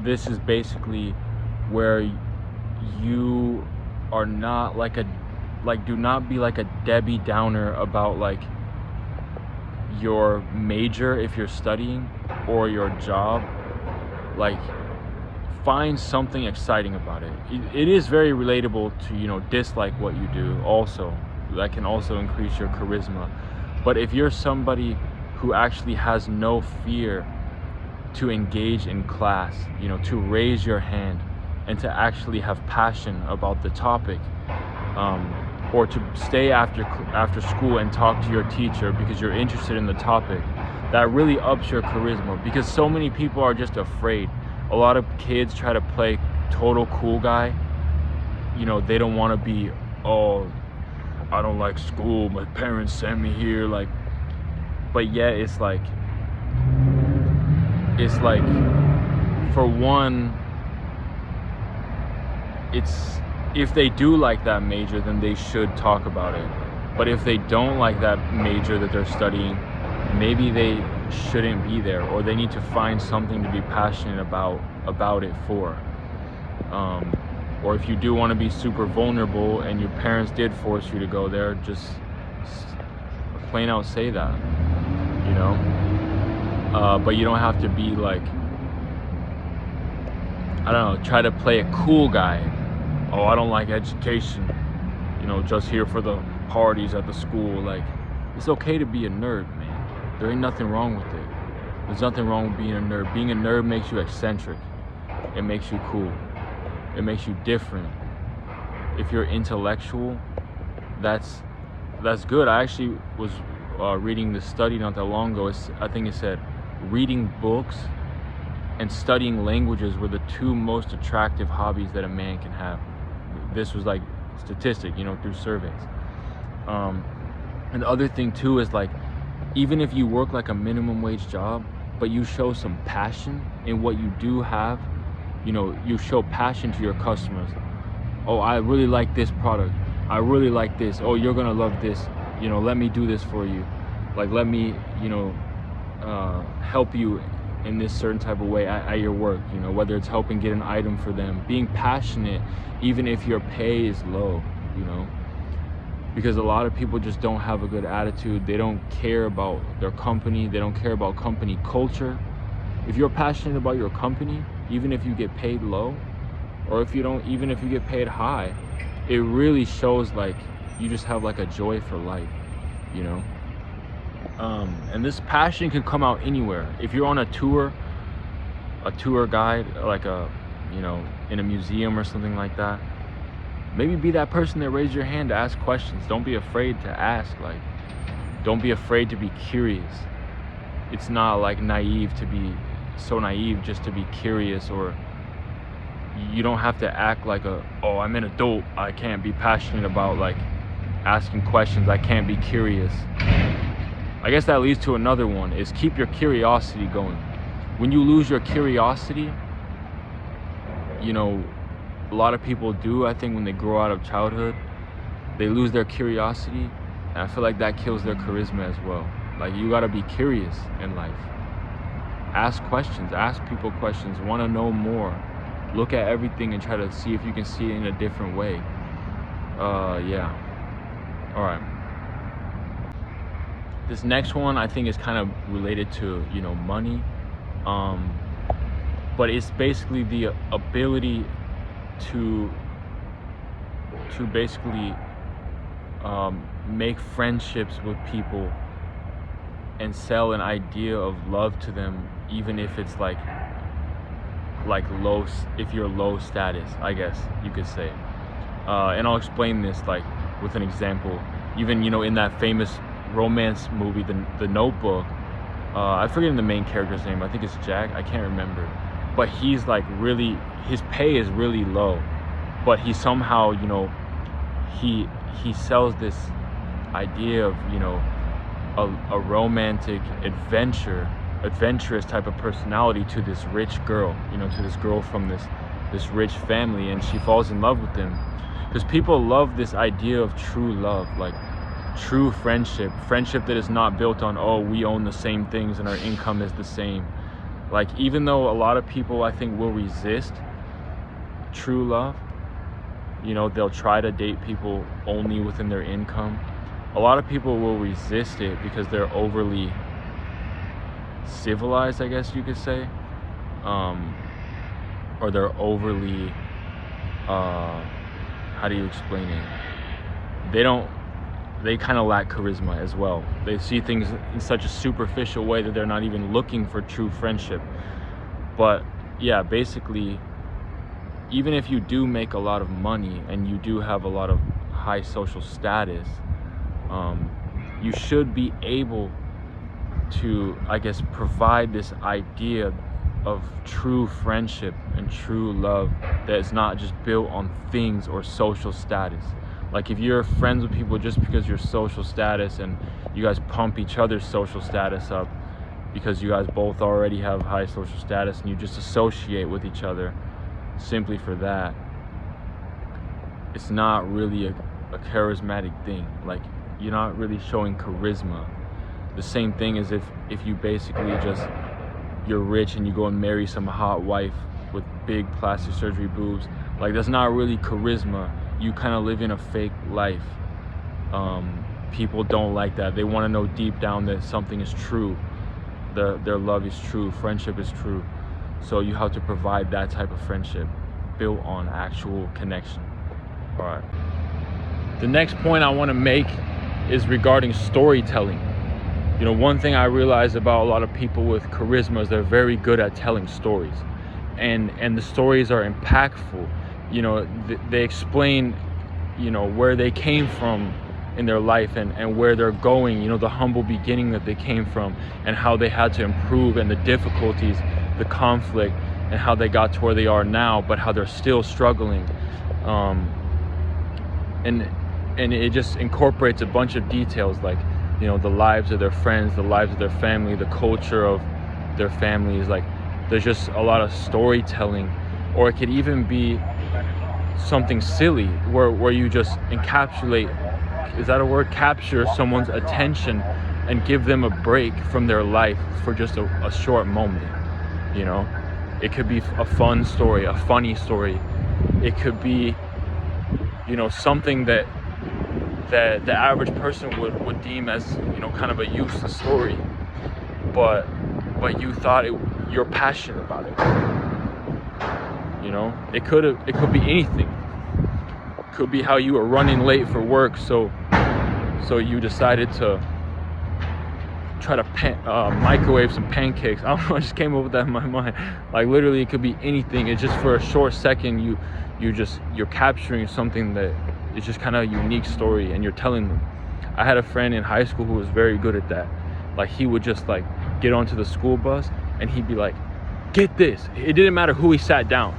this is basically where you are not do not be like a Debbie Downer about like your major if you're studying or your job. Like, find something exciting about it. It is very relatable to dislike what you do also. That can also increase your charisma. But if you're somebody who actually has no fear to engage in class, to raise your hand and to actually have passion about the topic, or to stay after school and talk to your teacher because you're interested in the topic, that really ups your charisma, because so many people are just afraid. A lot of kids try to play total cool guy. They don't want to be, oh, I don't like school, my parents sent me here, like, but yet it's like for one, it's, if they do like that major, then they should talk about it. But if they don't like that major that they're studying, maybe they shouldn't be there, or they need to find something to be passionate about it for. Or if you do want to be super vulnerable and your parents did force you to go there, just plain out say that, but you don't have to be like, I don't know, try to play a cool guy. Oh, I don't like education, just here for the parties at the school. Like, it's okay to be a nerd, man. There ain't nothing wrong with it. There's nothing wrong with being a nerd. Being a nerd makes you eccentric. It makes you cool. It makes you different. If you're intellectual, that's good. I actually was reading this study not that long ago. I think it said reading books and studying languages were the two most attractive hobbies that a man can have. This was like statistic, through surveys. And the other thing too is, like, even if you work like a minimum wage job, but you show some passion in what you do have, you show passion to your customers. Oh, I really like this product. I really like this. Oh, you're gonna love this. Let me do this for you. Like, let me, help you in this certain type of way at your work, whether it's helping get an item for them. Being passionate, even if your pay is low, because a lot of people just don't have a good attitude. They don't care about their company. They don't care about company culture. If you're passionate about your company, even if you get paid low, or even if you get paid high, it really shows like you just have like a joy for life, and this passion can come out anywhere. If you're on a tour guide, like in a museum or something like that, maybe be that person that raised your hand to ask questions. Don't be afraid to ask. Like, don't be afraid to be curious. It's not like naive to be so naive just to be curious, or you don't have to act like I'm an adult, I can't be passionate about like asking questions, I can't be curious. I guess that leads to another one, is keep your curiosity going. When you lose your curiosity, a lot of people do, I think, when they grow out of childhood, they lose their curiosity, and I feel like that kills their charisma as well. Like, you gotta be curious in life. Ask questions, ask people questions, want to know more. Look at everything and try to see if you can see it in a different way. Yeah. All right. This next one I think is kind of related to, money. But it's basically the ability to basically make friendships with people and sell an idea of love to them, even if it's like low, if you're low status, I guess you could say. And I'll explain this like with an example. Even in that famous romance movie, the Notebook, I forget the main character's name. I think it's Jack. I can't remember. But he's like really, his pay is really low, but he somehow he sells this idea of a romantic adventurous type of personality to this rich girl, to this girl from this rich family, and she falls in love with him because people love this idea of true love, like true friendship that is not built on, oh, we own the same things and our income is the same. Like, even though a lot of people, I think, will resist true love, you know, they'll try to date people only within their income. A lot of people will resist it because they're overly civilized, I guess you could say, or they're overly, how do you explain it? They kind of lack charisma as well. They see things in such a superficial way that they're not even looking for true friendship. But yeah, basically, even if you do make a lot of money and you do have a lot of high social status, you should be able to, I guess, provide this idea of true friendship and true love that is not just built on things or social status. Like, if you're friends with people just because your social status, and you guys pump each other's social status up because you guys both already have high social status, and you just associate with each other simply for that, it's not really a charismatic thing. Like, you're not really showing charisma. The same thing as if you basically just, you're rich and you go and marry some hot wife with big plastic surgery boobs. Like, that's not really charisma. You kind of live in a fake life. People don't like that. They want to know deep down that something is true. Their love is true. Friendship is true. So you have to provide that type of friendship built on actual connection. All right. The next point I want to make is regarding storytelling. You know, one thing I realize about a lot of people with charisma is they're very good at telling stories, and the stories are impactful. You know, they explain, you know, where they came from in their life and where they're going, you know, the humble beginning that they came from, and how they had to improve, and the difficulties, the conflict, and how they got to where they are now, but how they're still struggling. And it just incorporates a bunch of details, like, you know, the lives of their friends, the lives of their family, the culture of their families. Like, there's just a lot of storytelling. Or it could even be something silly where you just encapsulate, is that a word? Capture someone's attention and give them a break from their life for just a short moment. You know, it could be a fun story, a funny story. It could be, you know, something that the average person would deem as, you know, kind of a useless story, but you thought you're passionate about it. You know, it could be anything. It could be how you were running late for work, so you decided to try to microwave some pancakes. I don't know, I just came up with that in my mind. Like, literally, it could be anything. It's just for a short second, you're capturing something that is just kind of a unique story, and you're telling them. I had a friend in high school who was very good at that. Like, he would just, like, get onto the school bus and he'd be like, get this. It didn't matter who he sat down.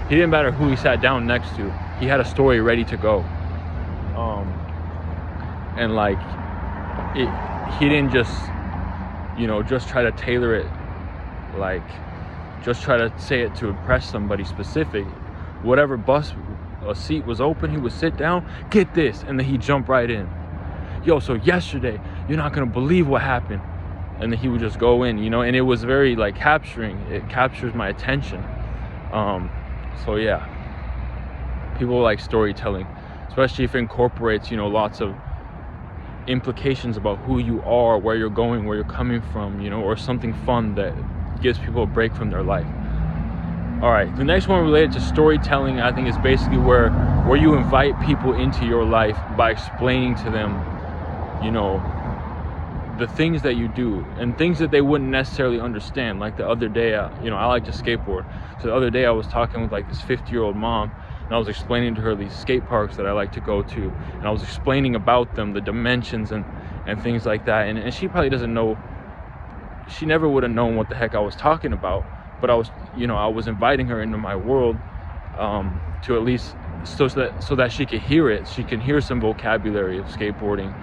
He didn't matter who he sat down next to. He had a story ready to go. And like, he didn't just, you know, just try to tailor it, like, just try to say it to impress somebody specific. Whatever bus a seat was open, he would sit down, get this, and then he'd jump right in. Yo, so yesterday, you're not gonna believe what happened. And then he would just go in, you know, and it was very, like, capturing. It captures my attention. So yeah, people like storytelling, especially if it incorporates, you know, lots of implications about who you are, where you're going, where you're coming from, you know, or something fun that gives people a break from their life. All right, the next one related to storytelling, I think, is basically where you invite people into your life by explaining to them, you know, the things that you do and things that they wouldn't necessarily understand. Like, the other day, you know, I like to skateboard. So the other day I was talking with, like, this 50-year-old mom, and I was explaining to her these skate parks that I like to go to, and I was explaining about them, the dimensions and things like that. And she probably doesn't know, she never would have known what the heck I was talking about, but I was inviting her into my world, to at least so that she could hear it. She can hear some vocabulary of skateboarding.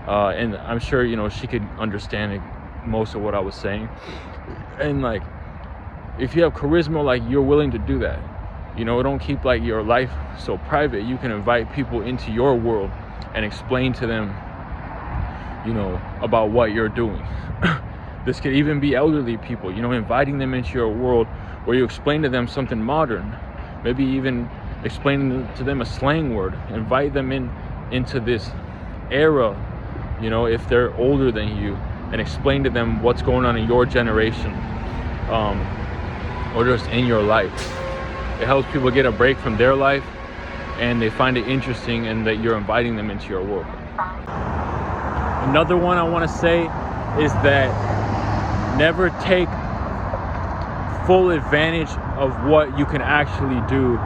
And I'm sure, you know, she could understand most of what I was saying. And, like, if you have charisma, like, you're willing to do that. You know, don't keep, like, your life so private. You can invite people into your world and explain to them, you know, about what you're doing. This could even be elderly people, you know, inviting them into your world where you explain to them something modern, maybe even explaining to them a slang word, invite them into this era, you know, if they're older than you, and explain to them what's going on in your generation, or just in your life. It helps people get a break from their life, and they find it interesting, and that you're inviting them into your world. Another one I want to say is that never take full advantage of what you can actually do,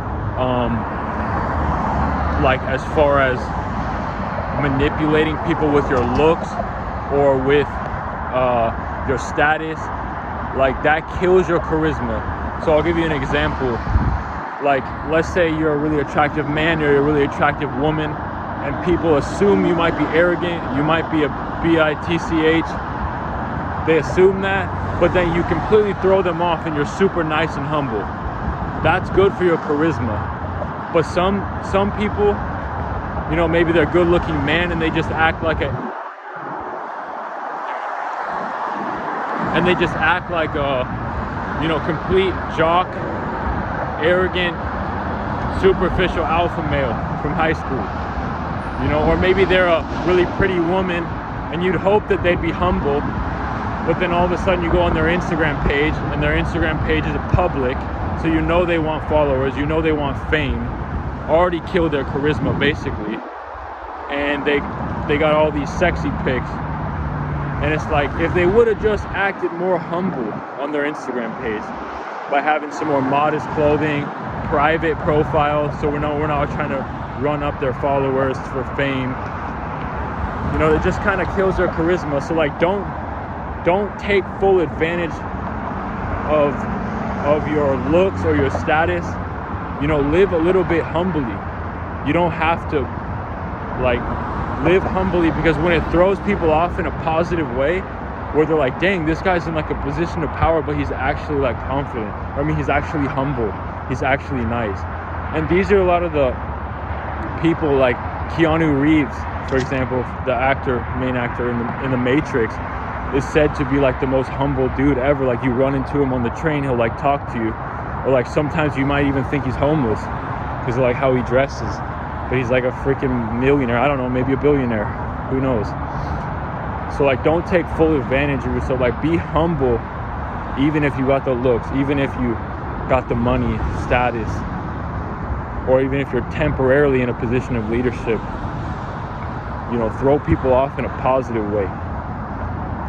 like as far as manipulating people with your looks or with your status. Like, that kills your charisma. So I'll give you an example. Like, let's say you're a really attractive man or you're a really attractive woman, and people assume you might be arrogant, you might be a bitch. They assume that, but then you completely throw them off and you're super nice and humble. That's good for your charisma. But some people, you know, maybe they're a good looking man and they just act like a you know, complete jock, arrogant, superficial alpha male from high school, you know. Or maybe they're a really pretty woman and you'd hope that they'd be humble, but then all of a sudden you go on their Instagram page and their Instagram page is public, so you know they want followers, you know they want fame. Already killed their charisma basically, and they got all these sexy pics. And it's like, if they would have just acted more humble on their Instagram page by having some more modest clothing, private profiles, so we're not trying to run up their followers for fame, you know, it just kind of kills their charisma. So like, don't take full advantage of your looks or your status. You know, live a little bit humbly. You don't have to like live humbly, because when it throws people off in a positive way, where they're like, dang, this guy's in like a position of power, but he's actually like confident. I mean, he's actually humble. He's actually nice. And these are a lot of the people, like Keanu Reeves, for example, the main actor in the Matrix, is said to be like the most humble dude ever. Like, you run into him on the train, he'll like talk to you, or like sometimes you might even think he's homeless because of like how he dresses, but he's like a freaking millionaire. I don't know, maybe a billionaire, who knows. So like, don't take full advantage of yourself. Like, be humble, even if you got the looks, even if you got the money, status, or even if you're temporarily in a position of leadership. You know, throw people off in a positive way.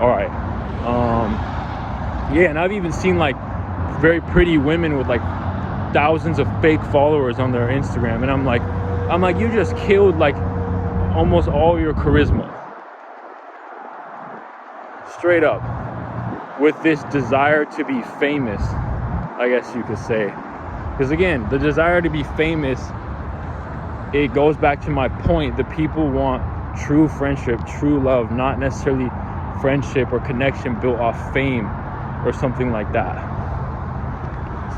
All right. Yeah, and I've even seen like very pretty women with like thousands of fake followers on their Instagram, and I'm like, you just killed like almost all your charisma. Straight up. With this desire to be famous, I guess you could say. Because again, the desire to be famous, it goes back to my point. The people want true friendship, true love, not necessarily friendship or connection built off fame or something like that.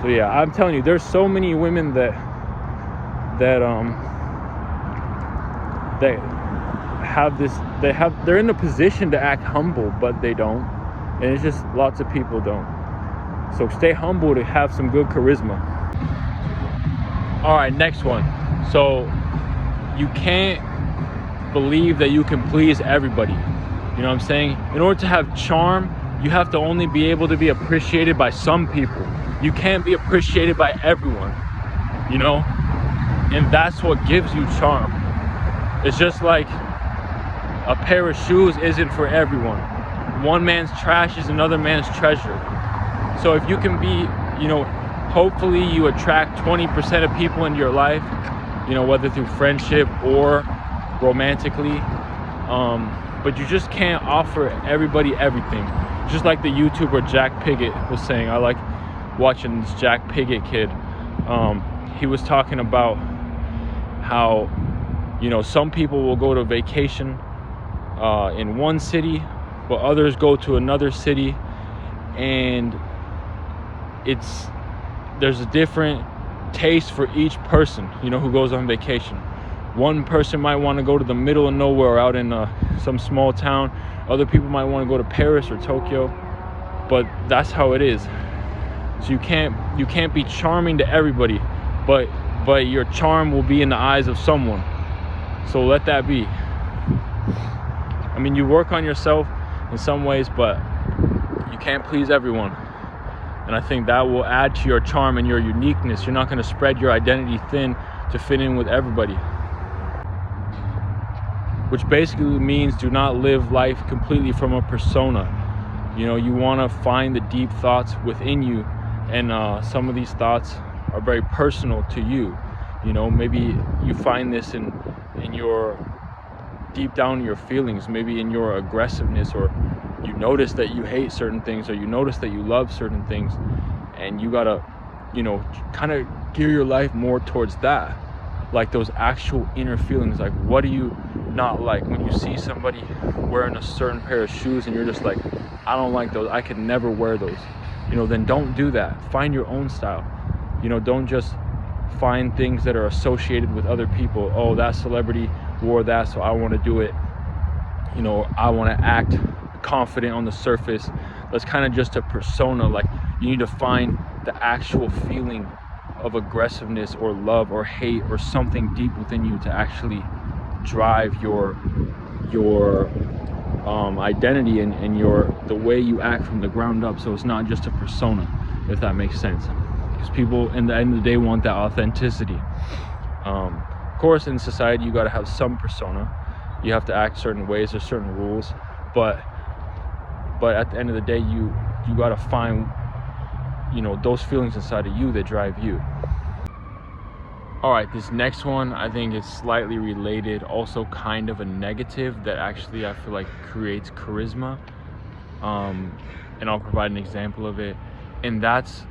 So yeah, I'm telling you, there's so many women that have this, they're in a position to act humble, but they don't. And it's just lots of people don't. So stay humble to have some good charisma. All right, next one. So you can't believe that you can please everybody. You know what I'm saying? In order to have charm, you have to only be able to be appreciated by some people. You can't be appreciated by everyone, you know? And that's what gives you charm. It's just like a pair of shoes isn't for everyone. One man's trash is another man's treasure. So if you can be, you know, hopefully you attract 20% of people into your life, you know, whether through friendship or romantically, but you just can't offer everybody everything. Just like the YouTuber Jack Piggott was saying. I like watching this Jack Piggott kid. He was talking about how, you know, some people will go to vacation in one city, but others go to another city, and there's a different taste for each person, you know, who goes on vacation. One person might want to go to the middle of nowhere out in some small town. Other people might want to go to Paris or Tokyo. but that's how it is. So you can't be charming to everybody, but your charm will be in the eyes of someone. So let that be. I mean, you work on yourself in some ways, but you can't please everyone. And I think that will add to your charm and your uniqueness. You're not going to spread your identity thin to fit in with everybody. Which basically means do not live life completely from a persona. You know, you want to find the deep thoughts within you, and some of these thoughts are very personal to you. You know, maybe you find this in your deep down in your feelings, maybe in your aggressiveness, or you notice that you hate certain things, or you notice that you love certain things, and you gotta, you know, kind of gear your life more towards that, like those actual inner feelings. Like, what do you not like when you see somebody wearing a certain pair of shoes and you're just like, I don't like those, I could never wear those? You know, then don't do that. Find your own style. You know, don't just find things that are associated with other people. Oh, that celebrity wore that, so I want to do it. You know, I want to act confident on the surface. That's kind of just a persona. Like, you need to find the actual feeling of aggressiveness or love or hate or something deep within you to actually drive your identity and the way you act from the ground up. So it's not just a persona, if that makes sense, because people in the end of the day want that authenticity. Of course, in society you got to have some persona. You have to act certain ways, there's certain rules, but at the end of the day, you got to find, you know, those feelings inside of you that drive you. All right, this next one I think is slightly related, also kind of a negative that actually I feel like creates charisma, and I'll provide an example of it. And that's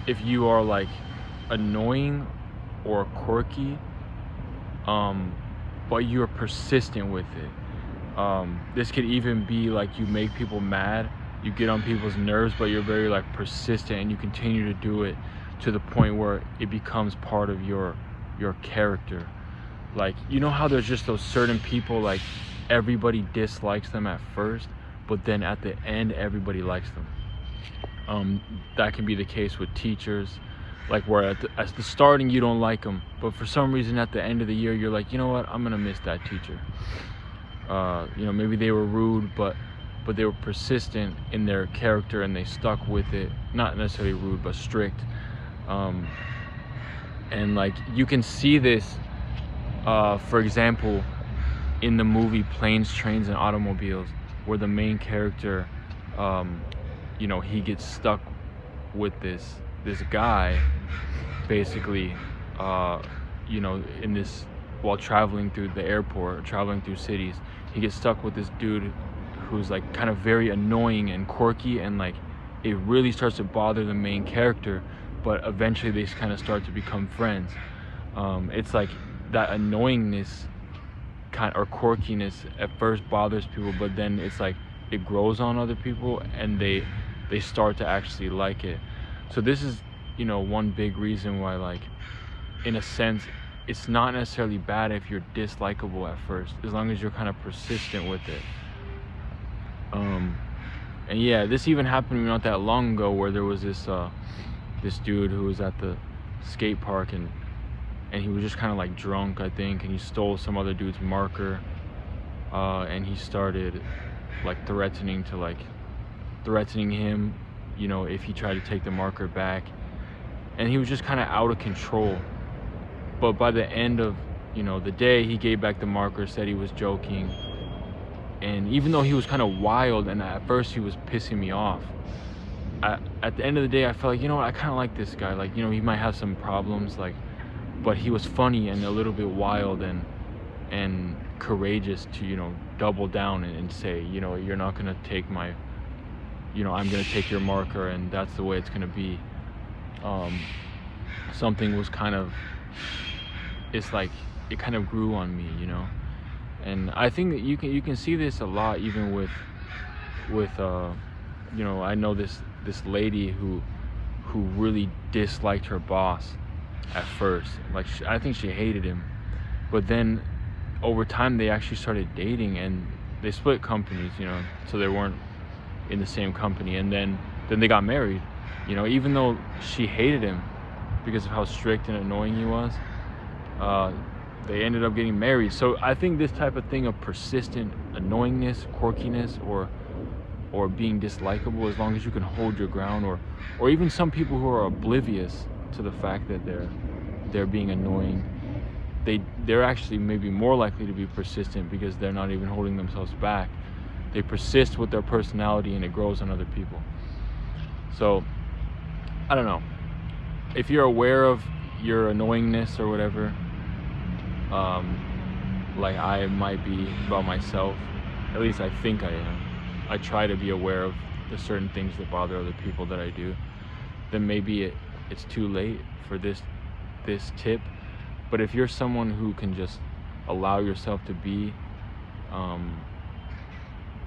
if you are like annoying or quirky, but you're persistent with it. This could even be like you make people mad, you get on people's nerves, but you're very like persistent and you continue to do it to the point where it becomes part of your character. Like, you know how there's just those certain people, like everybody dislikes them at first, but then at the end everybody likes them. That can be the case with teachers, like where at the starting you don't like them, but for some reason at the end of the year you're like, you know what, I'm gonna miss that teacher. You know, maybe they were rude, but they were persistent in their character and they stuck with it. Not necessarily rude, but strict. And like, you can see this, for example, in the movie Planes, Trains, and Automobiles, where the main character, you know, he gets stuck with this guy, basically, you know, in this, while traveling through the airport, or traveling through cities, he gets stuck with this dude who's like kind of very annoying and quirky, and like it really starts to bother the main character, but eventually they kind of start to become friends. It's like that annoyingness or quirkiness at first bothers people, but then it's like it grows on other people and they start to actually like it. So this is, you know, one big reason why, like, in a sense, it's not necessarily bad if you're dislikable at first, as long as you're kind of persistent with it. And yeah, this even happened to me not that long ago, where there was this dude who was at the skate park, and he was just kind of like drunk, I think, and he stole some other dude's marker, and he started like threatening him, you know, if he tried to take the marker back, and he was just kind of out of control. But by the end of, you know, the day, he gave back the marker, said he was joking. And even though he was kind of wild and at first he was pissing me off, at the end of the day I felt like, you know what, I kind of like this guy. Like, you know, he might have some problems, like, but he was funny and a little bit wild and courageous to, you know, double down and say, you know, you're not gonna take my, you know, I'm gonna take your marker, and that's the way it's gonna be. Something was kind of, it's like it kind of grew on me, you know. And I think that you can see this a lot, even with you know, I know this lady who really disliked her boss at first. Like, I think she hated him, but then over time they actually started dating, and they split companies, you know, so they weren't in the same company. And then then they got married. You know, even though she hated him because of how strict and annoying he was, they ended up getting married. So I think this type of thing of persistent annoyingness, quirkiness, or being dislikable, as long as you can hold your ground, or even some people who are oblivious to the fact that they're being annoying, they're actually maybe more likely to be persistent because they're not even holding themselves back. They persist with their personality and it grows on other people. So I don't know, if you're aware of your annoyingness or whatever, like I might be about myself, at least I think I am. I try to be aware of the certain things that bother other people that I do. Then maybe it's too late for this tip. But if you're someone who can just allow yourself to be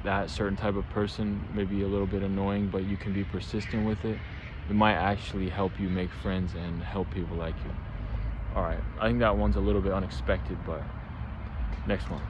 that certain type of person, maybe a little bit annoying, but you can be persistent with it, it might actually help you make friends and help people like you. All right, I think that one's a little bit unexpected, but next one.